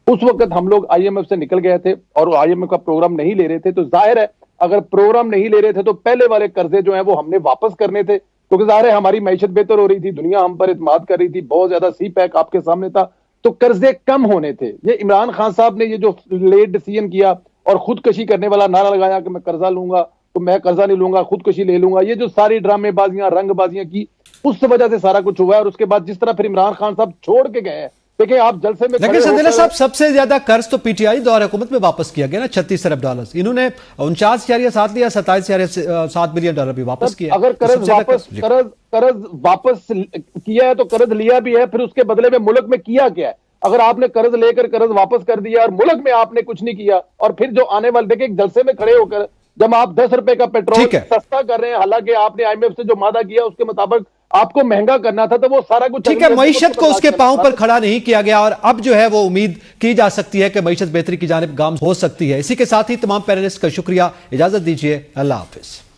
اس وقت ہم لوگ آئی ایم ایف سے نکل گئے تھے اور آئی ایم ایف کا پروگرام نہیں لے رہے تھے, تو ظاہر ہے اگر پروگرام نہیں لے رہے تھے تو پہلے والے قرضے جو ہیں وہ ہم نے واپس کرنے تھے, کیونکہ ظاہر ہے ہماری معیشت بہتر ہو رہی تھی, دنیا ہم پر اعتماد کر رہی تھی, بہت زیادہ سی پیک آپ کے سامنے تھا, تو قرضے کم ہونے تھے. یہ عمران خان صاحب نے یہ جو لیٹ ڈیسیژن کیا اور خودکشی کرنے والا نعرہ لگایا کہ میں قرضہ لوں گا تو میں قرضہ نہیں لوں گا, خودکشی لے لوں گا, یہ جو ساری ڈرامے بازیاں رنگ بازیاں کی, اس وجہ سے سارا کچھ ہوا ہے. اور اس کے بعد جس طرح پھر عمران خان صاحب چھوڑ کے گئے ہیں, دیکھیں آپ جلسے میں لیکن سندیلا صاحب سب سے زیادہ قرض تو پی ٹی آئی دور حکومت میں واپس کیا گیا نا, 36 ارب ڈالر. انہوں نے 49.7 لیا, 27.7 بلین ڈالر بھی واپس کیا. اگر قرض واپس کیا ہے تو قرض لیا بھی ہے, پھر اس کے بدلے میں ملک میں کیا کیا ہے؟ اگر آپ نے قرض لے کر قرض واپس کر دیا اور ملک میں آپ نے کچھ نہیں کیا, اور پھر جو آنے والے دیکھیں ایک جلسے میں کھڑے ہو کر جب آپ 10 روپے کا پیٹرول سستا کر رہے ہیں, حالانکہ آپ نے آئی ایم ایف سے جو وعدہ کیا اس کے مطابق آپ کو مہنگا کرنا تھا, تو وہ سارا کچھ ٹھیک ہے, معیشت کو اس کے پاؤں پر کھڑا نہیں کیا گیا, اور اب جو ہے وہ امید کی جا سکتی ہے کہ معیشت بہتری کی جانب گام ہو سکتی ہے. اسی کے ساتھ ہی تمام پینلسٹ کا شکریہ, اجازت دیجیے, اللہ حافظ.